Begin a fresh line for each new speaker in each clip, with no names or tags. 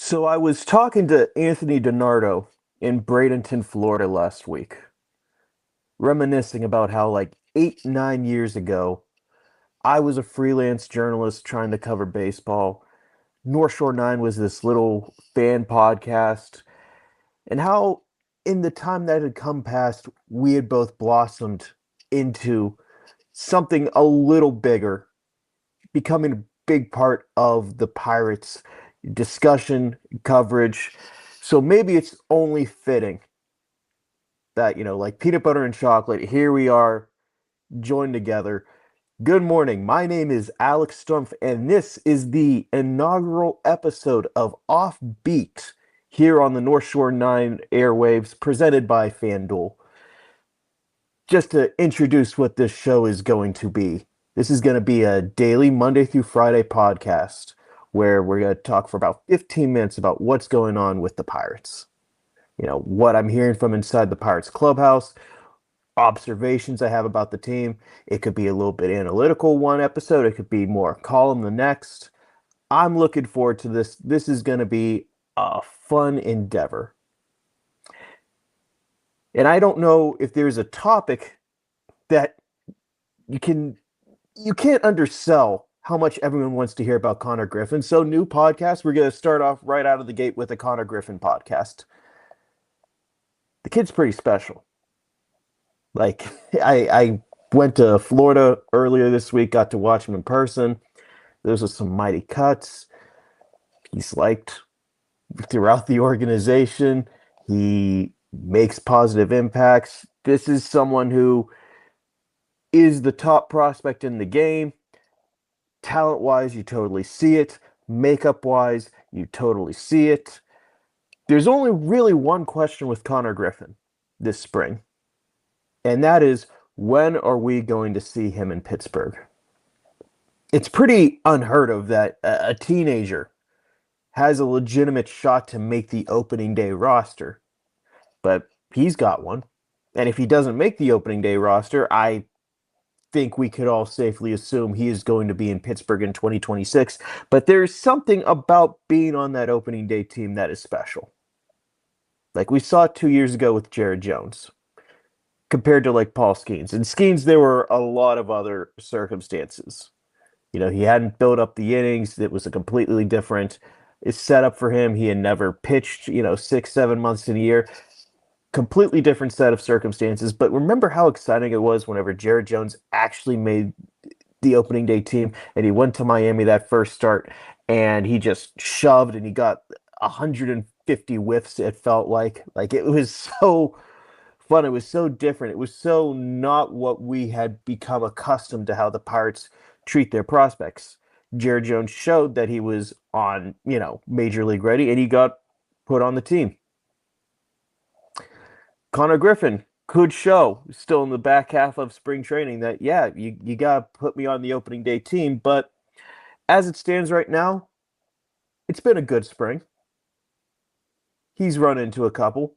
So I was talking to Anthony DiNardo in Bradenton, Florida last week, reminiscing about how like 8, 9 years ago, I was a freelance journalist trying to cover baseball. North Shore Nine was this little fan podcast, and how in the time that had come past, we had both blossomed into something a little bigger, becoming a big part of the Pirates discussion, coverage. So maybe it's only fitting that, like peanut butter and chocolate, here we are joined together. Good morning. My name is Alex Stumpf, and this is the inaugural episode of OffBeat here on the North Shore 9 airwaves, presented by FanDuel. Just to introduce what this show is going to be, this is going to be a daily Monday through Friday podcast where we're going to talk for about 15 minutes about what's going on with the Pirates. What I'm hearing from inside the Pirates clubhouse, observations I have about the team. It could be a little bit analytical one episode, it could be more column the next. I'm looking forward to this. This is going to be a fun endeavor. And I don't know if there's a topic that you can't undersell how much everyone wants to hear about Konnor Griffin. So new podcast, we're going to start off right out of the gate with a Konnor Griffin podcast. The kid's pretty special. Like, I went to Florida earlier this week, got to watch him in person. Those are some mighty cuts. He's liked throughout the organization. He makes positive impacts. This is someone who is the top prospect in the game. Talent-wise, you totally see it. Makeup-wise, you totally see it. There's only really one question with Konnor Griffin this spring, and that is, when are we going to see him in Pittsburgh? It's pretty unheard of that a teenager has a legitimate shot to make the opening day roster, but he's got one. And if he doesn't make the opening day roster, I think we could all safely assume he is going to be in Pittsburgh in 2026. But there's something about being on that opening day team that is special. Like we saw 2 years ago with Jared Jones, compared to like Paul Skeens. In Skeens, there were a lot of other circumstances. He hadn't built up the innings. It was a completely different setup for him. He had never pitched, 6, 7 months in a year. Completely different set of circumstances. But remember how exciting it was whenever Jared Jones actually made the opening day team and he went to Miami that first start and he just shoved and he got 150 whiffs, it felt like. Like, it was so fun. It was so different. It was so not what we had become accustomed to how the Pirates treat their prospects. Jared Jones showed that he was on, major league ready, and he got put on the team. Konnor Griffin could show still in the back half of spring training that, yeah, you got to put me on the opening day team. But as it stands right now, it's been a good spring. He's run into a couple.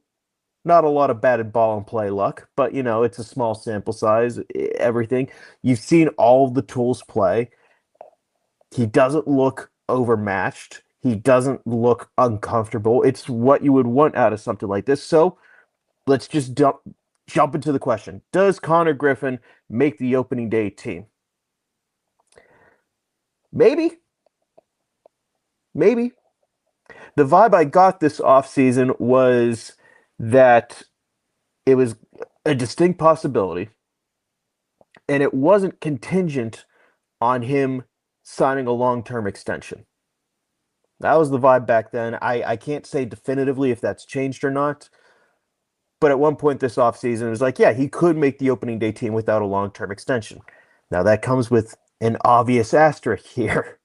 Not a lot of batted ball and play luck, but, it's a small sample size, everything. You've seen all of the tools play. He doesn't look overmatched. He doesn't look uncomfortable. It's what you would want out of something like this. So let's just jump into the question. Does Konnor Griffin make the opening day team? Maybe. Maybe. The vibe I got this offseason was that it was a distinct possibility, and it wasn't contingent on him signing a long-term extension. That was the vibe back then. I can't say definitively if that's changed or not, but at one point this offseason, it was like, yeah, he could make the opening day team without a long-term extension. Now, that comes with an obvious asterisk here.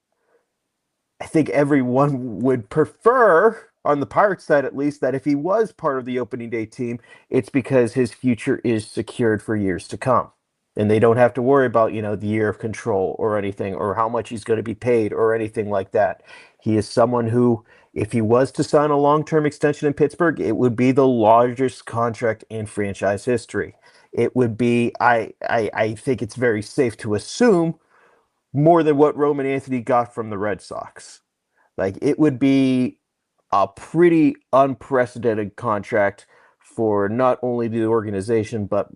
I think everyone would prefer, on the Pirates side at least, that if he was part of the opening day team, it's because his future is secured for years to come. And they don't have to worry about, the year of control or anything, or how much he's going to be paid or anything like that. He is someone who, if he was to sign a long-term extension in Pittsburgh, it would be the largest contract in franchise history. It would be, I think it's very safe to assume, more than what Roman Anthony got from the Red Sox. Like, it would be a pretty unprecedented contract for not only the organization, but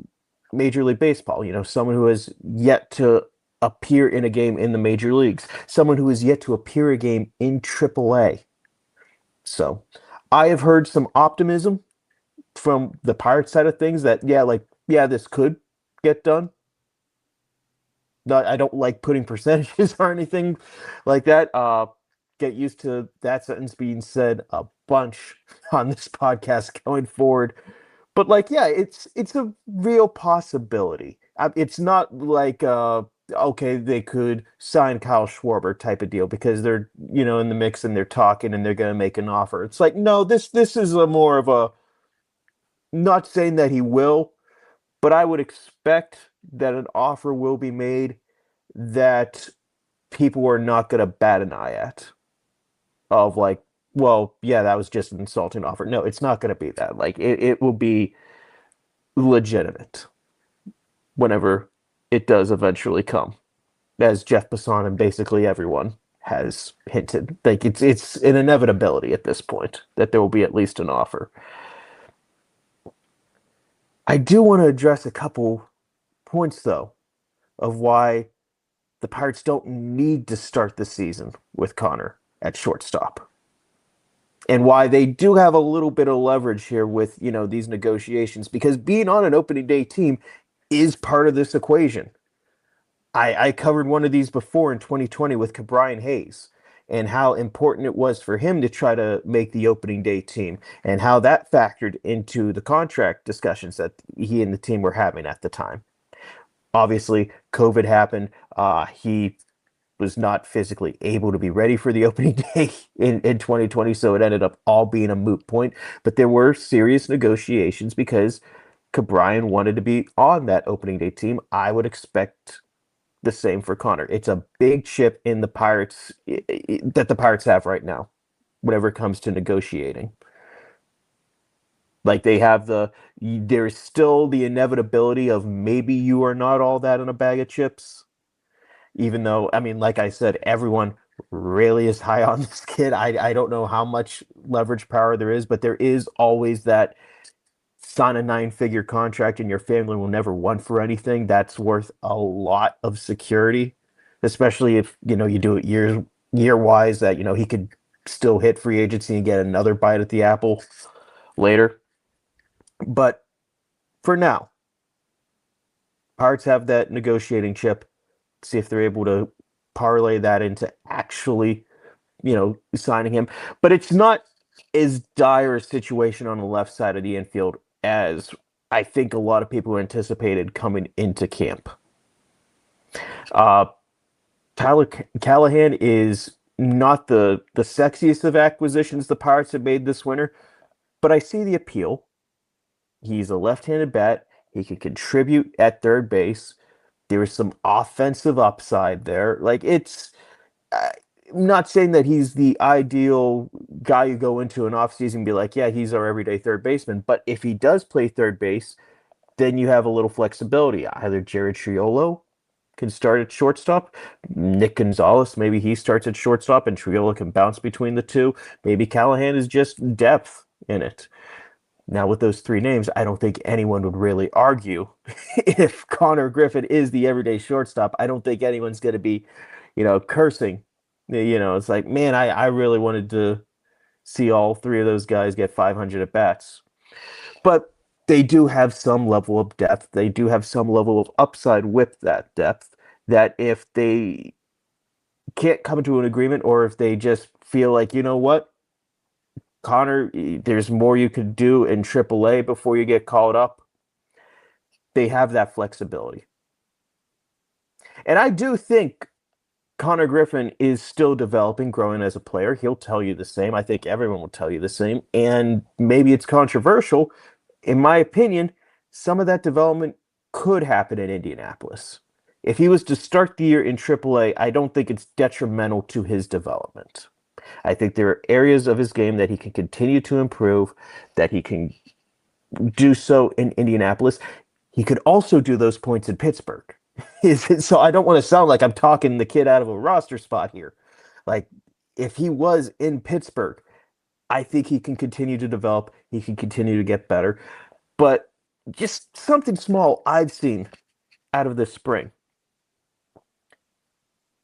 Major League Baseball. Someone who has yet to appear in a game in the major leagues, someone who has yet to appear a game in AAA. So I have heard some optimism from the Pirates side of things that, yeah, this could get done. I don't like putting percentages or anything like that. Get used to that sentence being said a bunch on this podcast going forward. But yeah, it's a real possibility. It's not like okay, they could sign Kyle Schwarber type of deal because they're in the mix and they're talking and they're going to make an offer. It's like, no, this is a more of a, not saying that he will, but I would expect that an offer will be made that people are not going to bat an eye at. Of like, well, yeah, that was just an insulting offer. No, it's not going to be that. Like, it will be legitimate whenever it does eventually come, as Jeff Passan and basically everyone has hinted. Like, it's an inevitability at this point that there will be at least an offer. I do want to address a couple points, though, of why the Pirates don't need to start the season with Konnor at shortstop. And why they do have a little bit of leverage here with, these negotiations, because being on an opening day team is part of this equation. I covered one of these before in 2020 with Ke'Bryan Hayes and how important it was for him to try to make the opening day team and how that factored into the contract discussions that he and the team were having at the time. Obviously, COVID happened. He was not physically able to be ready for the opening day in 2020, so it ended up all being a moot point. But there were serious negotiations because Ke'Bryan wanted to be on that opening day team. I would expect the same for Konnor. It's a big chip in the Pirates that the Pirates have right now, whenever it comes to negotiating. Like, there's still the inevitability of maybe you are not all that in a bag of chips. Even though, I mean, like I said, everyone really is high on this kid. I don't know how much leverage power there is, but there is always that sign a 9-figure contract and your family will never want for anything. That's worth a lot of security, especially if, you do it year-wise that, he could still hit free agency and get another bite at the apple later. But for now, Pirates have that negotiating chip. See if they're able to parlay that into actually, signing him. But it's not as dire a situation on the left side of the infield as I think a lot of people anticipated coming into camp. Tyler Callahan is not the sexiest of acquisitions the Pirates have made this winter, but I see the appeal. He's a left-handed bat. He can contribute at third base. There is some offensive upside there. Like, I'm not saying that he's the ideal guy you go into an offseason and be like, yeah, he's our everyday third baseman. But if he does play third base, then you have a little flexibility. Either Jared Triolo can start at shortstop. Nick Gonzalez, maybe he starts at shortstop and Triolo can bounce between the two. Maybe Callahan is just depth in it. Now, with those three names, I don't think anyone would really argue if Konnor Griffin is the everyday shortstop. I don't think anyone's going to be, cursing. It's like, man, I really wanted to see all three of those guys get 500 at bats. But they do have some level of depth. They do have some level of upside with that depth that if they can't come to an agreement or if they just feel like, you know what, Konnor, there's more you could do in AAA before you get called up. They have that flexibility. And I do think Konnor Griffin is still developing, growing as a player. He'll tell you the same. I think everyone will tell you the same. And maybe it's controversial. In my opinion, some of that development could happen in Indianapolis. If he was to start the year in AAA, I don't think it's detrimental to his development. I think there are areas of his game that he can continue to improve, that he can do so in Indianapolis. He could also do those points in Pittsburgh. So I don't want to sound like I'm talking the kid out of a roster spot here. Like, if he was in Pittsburgh, I think he can continue to develop. He can continue to get better. But just something small I've seen out of this spring.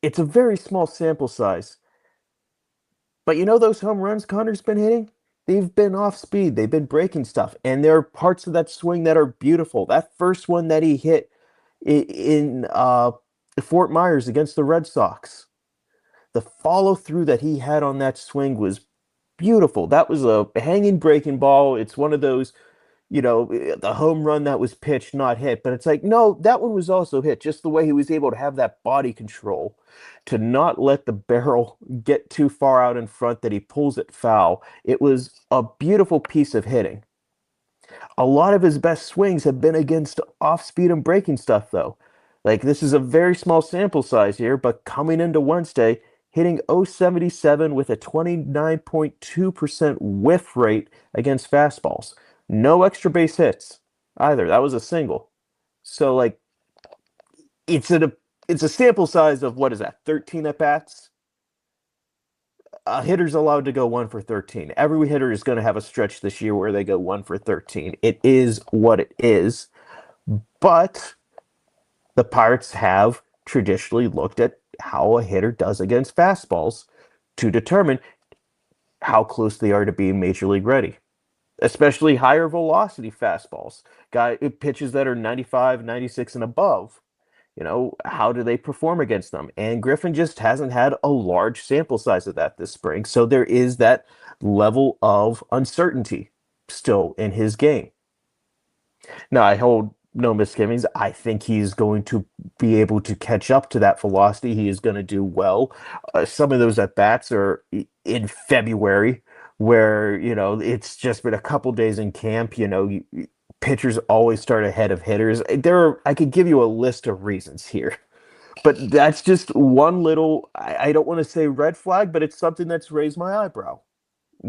It's a very small sample size. But you know those home runs Connor's been hitting? They've been off speed. They've been breaking stuff. And there are parts of that swing that are beautiful. That first one that he hit in Fort Myers against the Red Sox, the follow through that he had on that swing was beautiful. That was a hanging breaking ball. It's one of those, the home run that was pitched, not hit. But it's like, no, that one was also hit. Just the way he was able to have that body control to not let the barrel get too far out in front that he pulls it foul. It was a beautiful piece of hitting. A lot of his best swings have been against off speed and breaking stuff, though. Like, this is a very small sample size here, but coming into Wednesday, hitting 077 with a 29.2% whiff rate against fastballs. No extra base hits either. That was a single. So, like, it's a sample size of, what is that, 13 at bats? A hitter's allowed to go 1 for 13. Every hitter is going to have a stretch this year where they go 1 for 13. It is what it is. But the Pirates have traditionally looked at how a hitter does against fastballs to determine how close they are to being major league ready, especially higher velocity fastballs, pitches that are 95, 96 and above. How do they perform against them? And Griffin just hasn't had a large sample size of that this spring. So there is that level of uncertainty still in his game. Now, I hold no misgivings. I think he's going to be able to catch up to that velocity. He is going to do well. Some of those at bats are in February, where, it's just been a couple days in camp. Pitchers always start ahead of hitters. I could give you a list of reasons here, but that's just one little, I don't want to say red flag, but it's something that's raised my eyebrow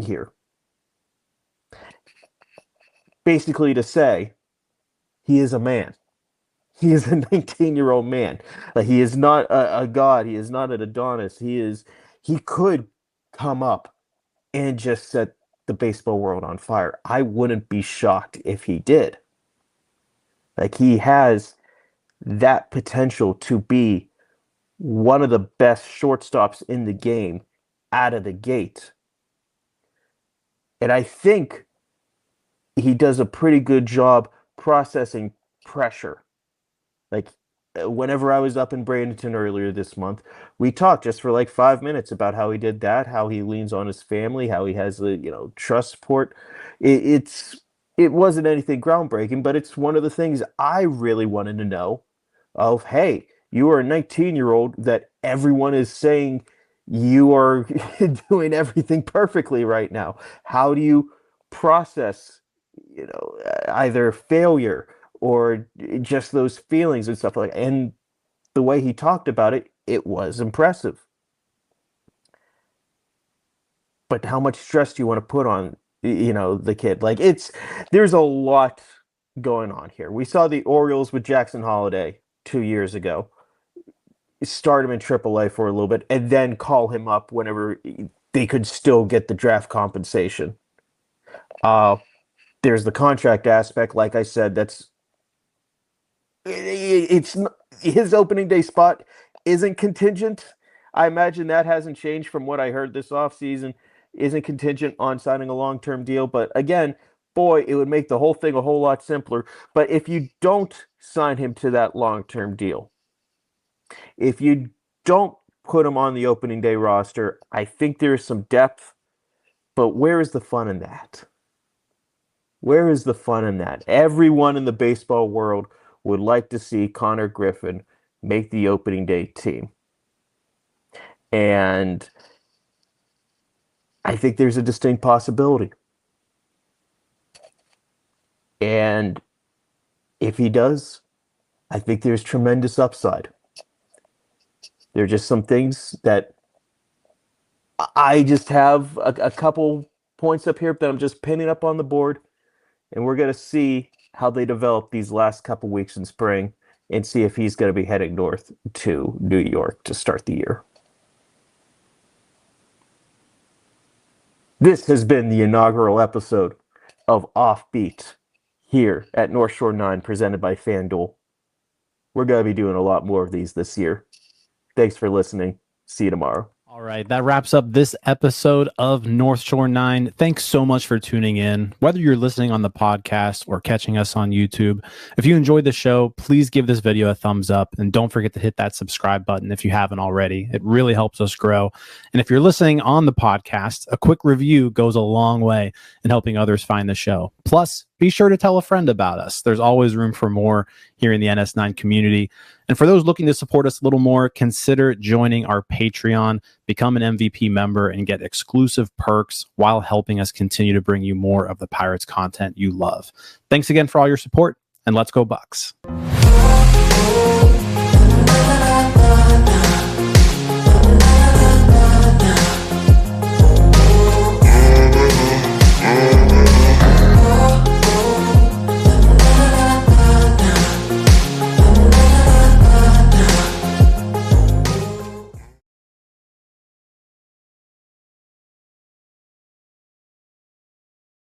here. Basically to say, he is a man. He is a 19-year-old man. Like, he is not a god. He is not an Adonis. He could come up and just set the baseball world on fire. I wouldn't be shocked if he did. Like, he has that potential to be one of the best shortstops in the game out of the gate. And I think he does a pretty good job processing pressure. Like, whenever I was up in Bradenton earlier this month, we talked just for like 5 minutes about how he did that, how he leans on his family, how he has the, trust support. It wasn't anything groundbreaking, but it's one of the things I really wanted to know of, hey, you are a 19-year-old that everyone is saying you are doing everything perfectly right now. How do you process, either failure or just those feelings and stuff like that? And the way he talked about it, it was impressive. But how much stress do you want to put on, the kid? Like, there's a lot going on here. We saw the Orioles with Jackson Holliday 2 years ago start him in AAA for a little bit and then call him up whenever they could still get the draft compensation. There's the contract aspect. Like I said, it's his opening day spot isn't contingent. I imagine that hasn't changed from what I heard this offseason. Isn't contingent on signing a long-term deal. But again, boy, it would make the whole thing a whole lot simpler. But if you don't sign him to that long-term deal, if you don't put him on the opening day roster, I think there's some depth. But where is the fun in that? Where is the fun in that? Everyone in the baseball world would like to see Konnor Griffin make the opening day team. And I think there's a distinct possibility. And if he does, I think there's tremendous upside. There are just some things that I just have a couple points up here that I'm just pinning up on the board. And we're going to see how they develop these last couple weeks in spring and see if he's going to be heading north to New York to start the year. This has been the inaugural episode of OffBeat here at North Shore 9, presented by FanDuel. We're going to be doing a lot more of these this year. Thanks for listening. See you tomorrow.
All right, that wraps up this episode of North Shore 9. Thanks so much for tuning in. Whether you're listening on the podcast or catching us on YouTube, if you enjoyed the show, please give this video a thumbs up and don't forget to hit that subscribe button if you haven't already. It really helps us grow. And if you're listening on the podcast, a quick review goes a long way in helping others find the show. Plus, be sure to tell a friend about us. There's always room for more here in the NS9 community. And for those looking to support us a little more, consider joining our Patreon, become an MVP member, and get exclusive perks while helping us continue to bring you more of the Pirates content you love. Thanks again for all your support, and let's go Bucks.